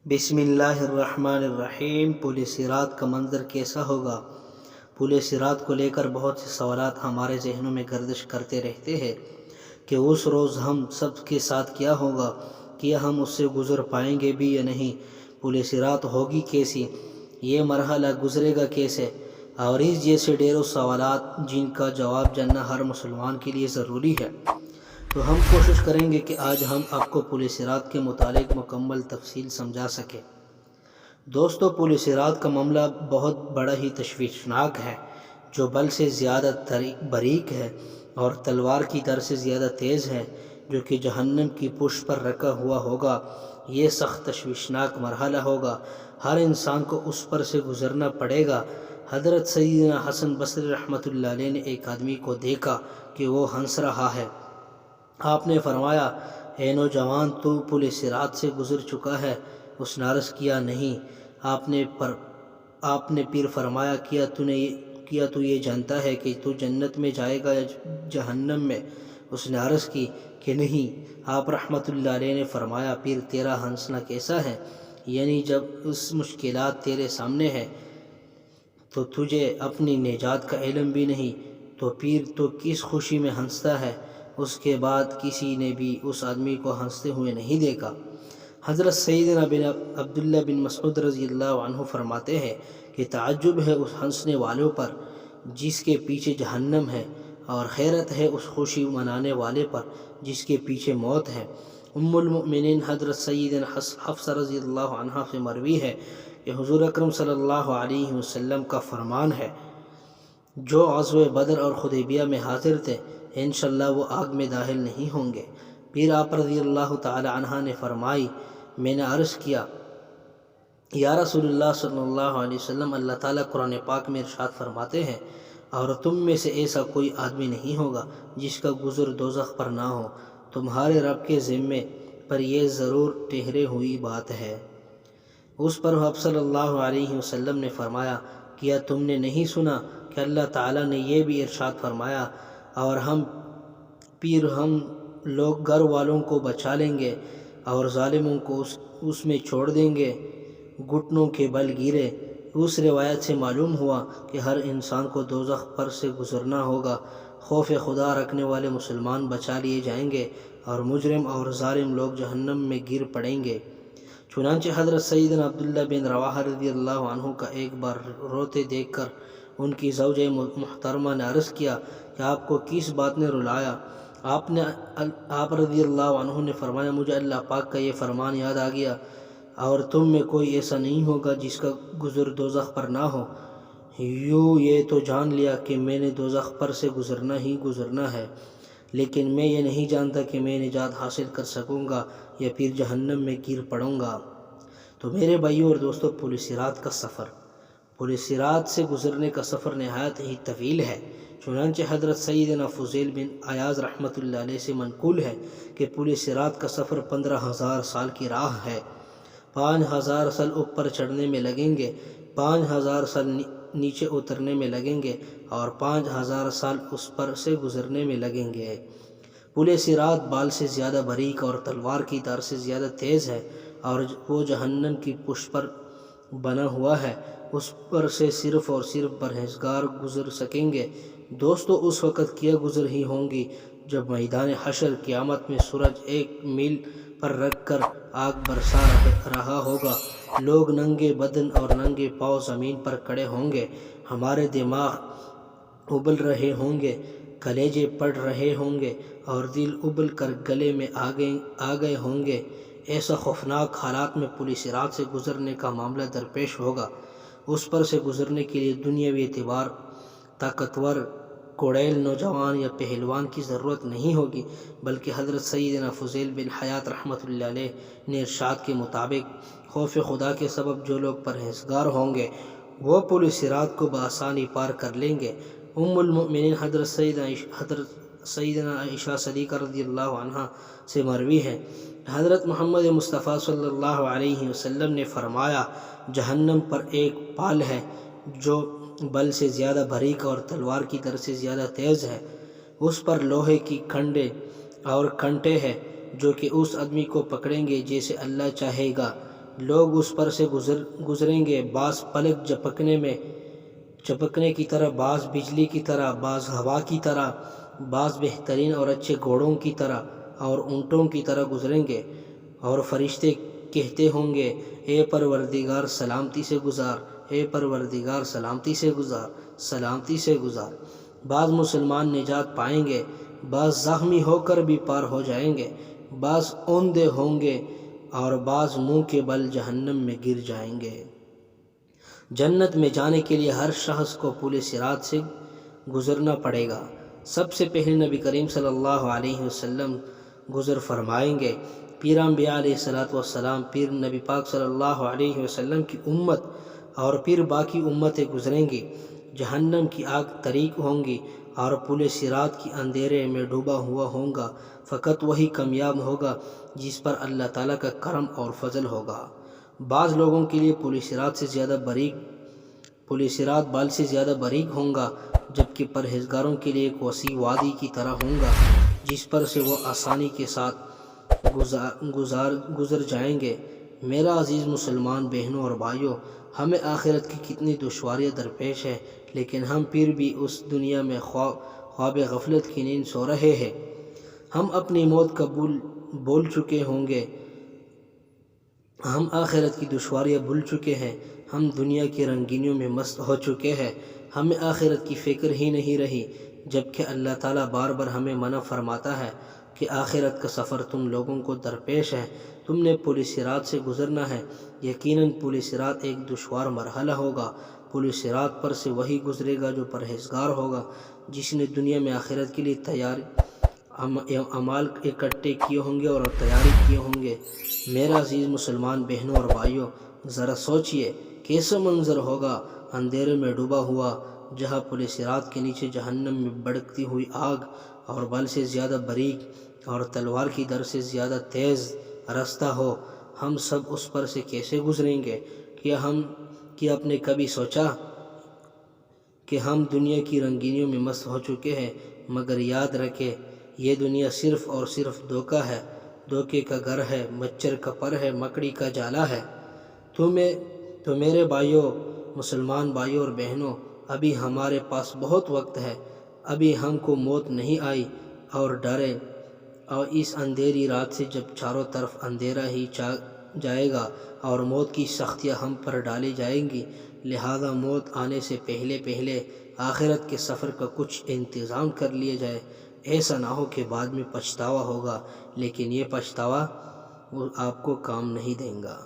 بسم اللہ الرحمن الرحیم۔ پل صراط کا منظر کیسا ہوگا؟ پل صراط کو لے کر بہت سے سوالات ہمارے ذہنوں میں گردش کرتے رہتے ہیں کہ اس روز ہم سب کے ساتھ کیا ہوگا، کیا ہم اس سے گزر پائیں گے بھی یا نہیں، پل صراط ہوگی کیسی، یہ مرحلہ گزرے گا کیسے، اور اس جیسے ڈھیروں سوالات جن کا جواب جاننا ہر مسلمان کے لیے ضروری ہے۔ تو ہم کوشش کریں گے کہ آج ہم آپ کو پل صراط کے متعلق مکمل تفصیل سمجھا سکیں۔ دوستو، پل صراط کا معاملہ بہت بڑا ہی تشویشناک ہے، جو بل سے زیادہ باریک ہے اور تلوار کی طرح سے زیادہ تیز ہے، جو کہ جہنم کی پشت پر رکھا ہوا ہوگا۔ یہ سخت تشویشناک مرحلہ ہوگا، ہر انسان کو اس پر سے گزرنا پڑے گا۔ حضرت سیدنا حسن بصری رحمۃ اللہ علیہ نے ایک آدمی کو دیکھا کہ وہ ہنس رہا ہے۔ آپ نے فرمایا، اے نوجوان، تو پل صراط سے گزر چکا ہے؟ اس نے عرض کیا، نہیں۔ آپ نے پھر فرمایا، کیا تو یہ جانتا ہے کہ تو جنت میں جائے گا یا جہنم میں؟ اس نے عرض کی کہ نہیں۔ آپ رحمۃ اللہ علیہ نے فرمایا، پھر تیرا ہنسنا کیسا ہے؟ یعنی جب اس مشکلات تیرے سامنے ہے تو تجھے اپنی نجات کا علم بھی نہیں، تو پھر تو کس خوشی میں ہنستا ہے؟ اس کے بعد کسی نے بھی اس آدمی کو ہنستے ہوئے نہیں دیکھا۔ حضرت سیدنا عبداللہ بن مسعود رضی اللہ عنہ فرماتے ہیں کہ تعجب ہے اس ہنسنے والوں پر جس کے پیچھے جہنم ہے، اور حیرت ہے اس خوشی منانے والے پر جس کے پیچھے موت ہے۔ ام المؤمنین حضرت سیدنا حفصہ رضی اللہ عنہ سے مروی ہے کہ حضور اکرم صلی اللہ علیہ وسلم کا فرمان ہے، جو غزوہ بدر اور حدیبیہ میں حاضر تھے انشاءاللہ وہ آگ میں داخل نہیں ہوں گے۔ پھر آپ رضی اللہ تعالی عنہ نے فرمائی، میں نے عرض کیا، یا رسول اللہ صلی اللہ علیہ وسلم، اللہ تعالیٰ قرآن پاک میں ارشاد فرماتے ہیں، اور تم میں سے ایسا کوئی آدمی نہیں ہوگا جس کا گزر دوزخ پر نہ ہو، تمہارے رب کے ذمے پر یہ ضرور ٹھہرے ہوئی بات ہے۔ اس پر آپ صلی اللہ علیہ وسلم نے فرمایا، کیا تم نے نہیں سنا کہ اللہ تعالیٰ نے یہ بھی ارشاد فرمایا، اور پھر ہم لوگ گھر والوں کو بچا لیں گے اور ظالموں کو اس میں چھوڑ دیں گے، گھٹنوں کے بل گرے۔ اس روایت سے معلوم ہوا کہ ہر انسان کو دوزخ پر سے گزرنا ہوگا۔ خوف خدا رکھنے والے مسلمان بچا لیے جائیں گے اور مجرم اور ظالم لوگ جہنم میں گر پڑیں گے۔ چنانچہ حضرت سیدنا عبداللہ بن رواحہ رضی اللہ عنہ کا ایک بار روتے دیکھ کر ان کی زوجہ محترمہ نے عرض کیا کہ آپ کو کس بات نے رلایا؟ آپ رضی اللہ عنہ نے فرمایا، مجھے اللہ پاک کا یہ فرمان یاد آ گیا، اور تم میں کوئی ایسا نہیں ہوگا جس کا گزر دوزخ پر نہ ہو۔ یوں یہ تو جان لیا کہ میں نے دوزخ پر سے گزرنا ہی گزرنا ہے، لیکن میں یہ نہیں جانتا کہ میں نجات حاصل کر سکوں گا یا پھر جہنم میں گر پڑوں گا۔ تو میرے بھائیوں اور دوستوں، پل صراط کا سفر، پل صراط سے گزرنے کا سفر نہایت ہی طویل ہے۔ چنانچہ حضرت سیدنا فضیل بن عیاض رحمۃ اللہ علیہ سے منقول ہے کہ پل صراط کا سفر 15,000 سال کی راہ ہے۔ 5,000 سال اوپر چڑھنے میں لگیں گے، 5,000 سال نیچے اترنے میں لگیں گے، اور 5,000 سال اس پر سے گزرنے میں لگیں گے۔ پل صراط بال سے زیادہ باریک اور تلوار کی تار سے زیادہ تیز ہے، اور وہ جہنم کی پشت پر بنا ہوا ہے۔ اس پر سے صرف اور صرف پرہیزگار گزر سکیں گے۔ دوستو، اس وقت کیا گزر ہی ہوں گی جب میدان حشر قیامت میں سورج 1 میل پر رکھ کر آگ برسا رہا ہوگا، لوگ ننگے بدن اور ننگے پاؤں زمین پر کھڑے ہوں گے، ہمارے دماغ ابل رہے ہوں گے، کلیجے پڑ رہے ہوں گے، اور دل ابل کر گلے میں آ گئے ہوں گے۔ ایسا خوفناک حالات میں پل صراط سے گزرنے کا معاملہ درپیش ہوگا۔ اس پر سے گزرنے کے لیے دنیاوی اعتبار طاقتور کوڑیل نوجوان یا پہلوان کی ضرورت نہیں ہوگی، بلکہ حضرت سیدنا فضیل بن حیات رحمۃ اللہ علیہ نے ارشاد کے مطابق خوف خدا کے سبب جو لوگ پرہیزگار ہوں گے وہ پل صراط کو بآسانی پار کر لیں گے۔ ام المؤمنین حضرت سیدنا عائشہ صدیقہ رضی اللہ عنہ سے مروی ہے، حضرت محمد مصطفیٰ صلی اللہ علیہ وسلم نے فرمایا، جہنم پر ایک پال ہے جو بل سے زیادہ باریک اور تلوار کی طرح سے زیادہ تیز ہے، اس پر لوہے کی کھنڈے اور کانٹے ہیں جو کہ اس آدمی کو پکڑیں گے جیسے اللہ چاہے گا۔ لوگ اس پر سے گزریں گے، بعض پلک چپکنے کی طرح، بعض بجلی کی طرح، بعض ہوا کی طرح، بعض بہترین اور اچھے گھوڑوں کی طرح اور اونٹوں کی طرح گزریں گے، اور فرشتے کہتے ہوں گے اے پروردگار سلامتی سے گزار، اے پروردگار سلامتی سے گزار، سلامتی سے گزار۔ بعض مسلمان نجات پائیں گے، بعض زخمی ہو کر بھی پار ہو جائیں گے، بعض اوندے ہوں گے اور بعض منہ کے بل جہنم میں گر جائیں گے۔ جنت میں جانے کے لیے ہر شخص کو پل صراط سے گزرنا پڑے گا۔ سب سے پہلے نبی کریم صلی اللہ علیہ وسلم گزر فرمائیں گے، پھر انبیاء علیہ الصلوۃ والسلام، پھر نبی پاک صلی اللہ علیہ وسلم کی امت، اور پھر باقی امتیں گزریں گی۔ جہنم کی آگ طریق ہوں گی اور پل صراط کی اندھیرے میں ڈوبا ہوا ہوگا۔ فقط وہی کامیاب ہوگا جس پر اللہ تعالیٰ کا کرم اور فضل ہوگا۔ بعض لوگوں کے لیے پل صراط بال سے زیادہ باریک ہوگا، جبکہ پرہیزگاروں کے لیے ایک وسیع وادی کی طرح ہوگا جس پر سے وہ آسانی کے ساتھ گزر جائیں گے۔ میرا عزیز مسلمان بہنوں اور بھائیوں، ہمیں آخرت کی کتنی دشواریاں درپیش ہیں، لیکن ہم پھر بھی اس دنیا میں خواب غفلت کی نیند سو رہے ہیں۔ ہم اپنی موت کا بول چکے ہوں گے، ہم آخرت کی دشواریاں بھول چکے ہیں، ہم دنیا کی رنگینیوں میں مست ہو چکے ہیں، ہمیں آخرت کی فکر ہی نہیں رہی، جبکہ اللہ تعالیٰ بار بار ہمیں منع فرماتا ہے کہ آخرت کا سفر تم لوگوں کو درپیش ہے، تم نے پل صراط سے گزرنا ہے۔ یقیناً پل صراط ایک دشوار مرحلہ ہوگا۔ پل صراط پر سے وہی گزرے گا جو پرہیزگار ہوگا، جس نے دنیا میں آخرت کے لیے اعمال اکٹھے کیے ہوں گے اور تیاری کیے ہوں گے۔ میرا عزیز مسلمان بہنوں اور بھائیوں، ذرا سوچئے کیسا منظر ہوگا، اندھیرے میں ڈوبا ہوا، جہاں پل صراط کے نیچے جہنم میں بھڑکتی ہوئی آگ، اور بل سے زیادہ باریک اور تلوار کی در سے زیادہ تیز راستہ ہو۔ ہم سب اس پر سے کیسے گزریں گے؟ کیا آپ نے کبھی سوچا کہ ہم دنیا کی رنگینیوں میں مست ہو چکے ہیں، مگر یاد رکھیں یہ دنیا صرف اور صرف دھوکہ ہے، دھوکے کا گھر ہے، مچھر کا پر ہے، مکڑی کا جالا ہے۔ تو میرے بھائیوں، مسلمان بھائیوں اور بہنوں، ابھی ہمارے پاس بہت وقت ہے، ابھی ہم کو موت نہیں آئی، اور ڈرے اور اس اندھیری رات سے جب چاروں طرف اندھیرا ہی چھا جائے گا اور موت کی سختیاں ہم پر ڈالی جائیں گی، لہذا موت آنے سے پہلے آخرت کے سفر کا کچھ انتظام کر لیا جائے، ایسا نہ ہو کہ بعد میں پچھتاوا ہوگا، لیکن یہ پچھتاوا آپ کو کام نہیں دے گا۔